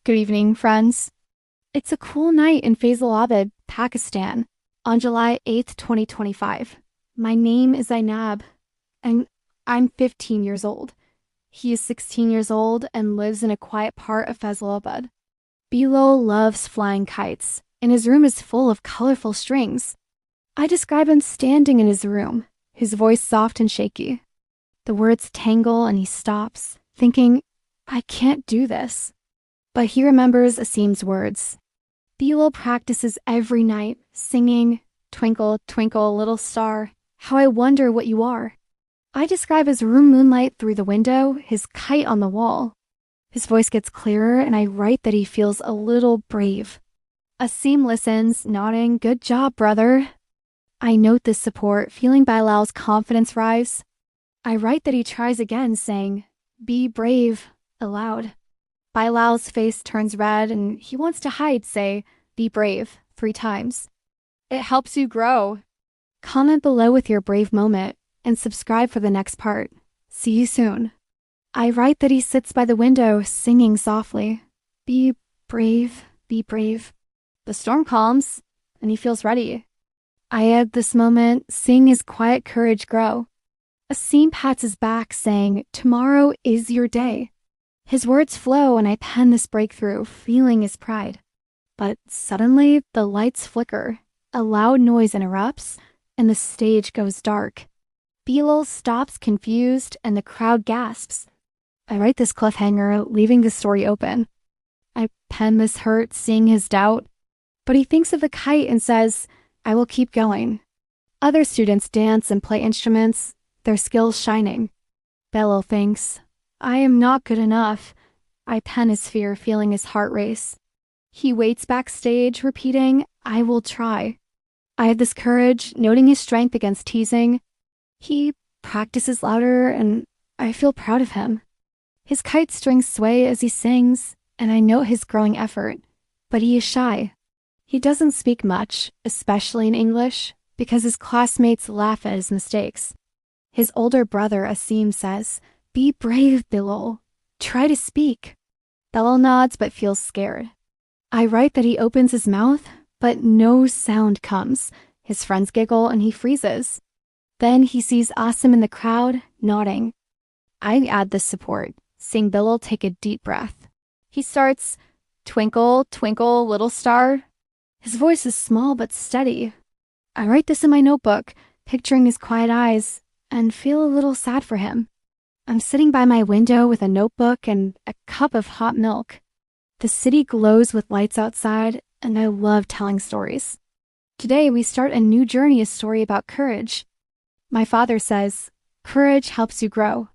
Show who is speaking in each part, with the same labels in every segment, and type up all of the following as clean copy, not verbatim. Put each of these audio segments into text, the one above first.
Speaker 1: Good evening, friends. It's a cool night in Faisalabad, Pakistan, on July 8th, 2025. My name is Zainab, and I'm 15 years old. He is 16 years old and lives in a quiet part of Faisalabad. Bilal loves flying kites, and his room is full of colorful strings. I describe him standing in his room, his voice soft and shaky. The words tangle and he stops, thinking, I can't do this. But he remembers Asim's words. Bilal practices every night, singing, Twinkle, twinkle, little star, how I wonder what you are. I describe his room moonlight through the window, his kite on the wall. His voice gets clearer, and I write that he feels a little brave. Asim listens, nodding, good job, brother. I note this support, feeling Bilal's confidence rise. I write that he tries again, saying, be brave, aloud. Bilal's face turns red and he wants to hide, say, be brave, 3 times. It helps you grow. Comment below with your brave moment and subscribe for the next part. See you soon. I write that he sits by the window singing softly. Be brave, be brave. The storm calms and he feels ready. I add this moment, seeing his quiet courage grow. Asim pats his back, saying, tomorrow is your day. His words flow and I pen this breakthrough, feeling his pride. But suddenly, the lights flicker, a loud noise interrupts, and the stage goes dark. Bilal stops confused and the crowd gasps. I write this cliffhanger, leaving the story open. I pen this hurt, seeing his doubt, but he thinks of the kite and says, I will keep going. Other students dance and play instruments, their skills shining. Bilal thinks, I am not good enough. I pen his fear, feeling his heart race. He waits backstage, repeating, I will try. I have this courage, noting his strength against teasing. He practices louder, and I feel proud of him. His kite strings sway as he sings, and I note his growing effort, but he is shy. He doesn't speak much, especially in English, because his classmates laugh at his mistakes. His older brother, Asim, says, be brave, Bilal. Try to speak. Bilal nods but feels scared. I write that he opens his mouth, but no sound comes. His friends giggle and he freezes. Then he sees Asim in the crowd, nodding. I add this support, seeing Bilal take a deep breath. He starts, twinkle, twinkle, little star. His voice is small but steady. I write this in my notebook, picturing his quiet eyes, and feel a little sad for him. I'm sitting by my window with a notebook and a cup of hot milk. The city glows with lights outside, and I love telling stories. Today, we start a new journey, a story about courage. My father says, courage helps you grow.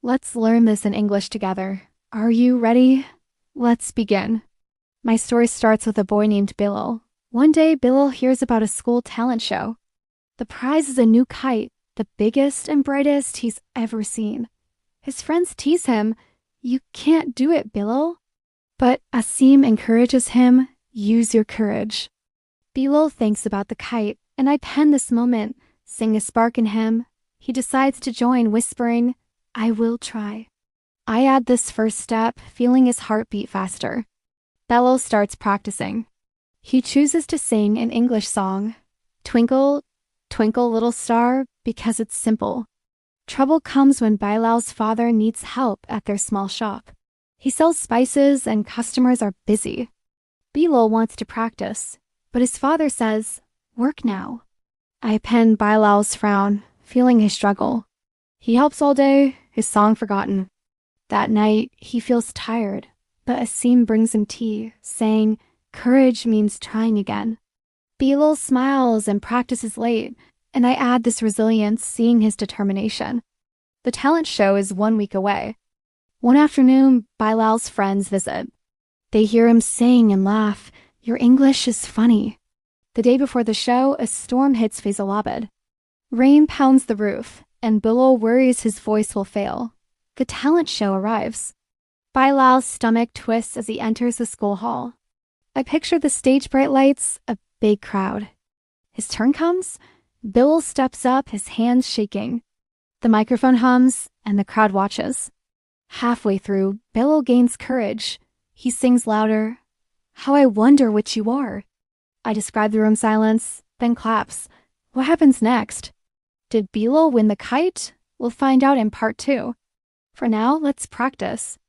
Speaker 1: Let's learn this in English together. Are you ready? Let's begin. My story starts with a boy named Bilal. One day, Bilal hears about a school talent show. The prize is a new kite, the biggest and brightest he's ever seen. His friends tease him, you can't do it, Bilal. But Asim encourages him, use your courage. Bilal thinks about the kite, and I pen this moment, seeing a spark in him. He decides to join, whispering, I will try. I add this first step, feeling his heart beat faster. Bilal starts practicing. He chooses to sing an English song, Twinkle, Twinkle, Little Star, because it's simple. Trouble comes when Bilal's father needs help at their small shop. He sells spices and customers are busy. Bilal wants to practice, but his father says, work now. I pen Bilal's frown, feeling his struggle. He helps all day, his song forgotten. That night, he feels tired, but Asim brings him tea, saying, courage means trying again. Bilal smiles and practices late, and I add this resilience, seeing his determination. The talent show is 1 week away. One afternoon, Bilal's friends visit. They hear him sing and laugh, your English is funny. The day before the show, a storm hits Faisalabad. Rain pounds the roof, and Bilal worries his voice will fail. The talent show arrives. Bilal's stomach twists as he enters the school hall. I picture the stage bright lights, a big crowd. His turn comes. Bilal steps up, his hands shaking. The microphone hums, and the crowd watches. Halfway through, Bilal gains courage. He sings louder. How I wonder which you are. I describe the room silence, then claps. What happens next? Did Bilal win the kite? We'll find out in part 2. For now, let's practice.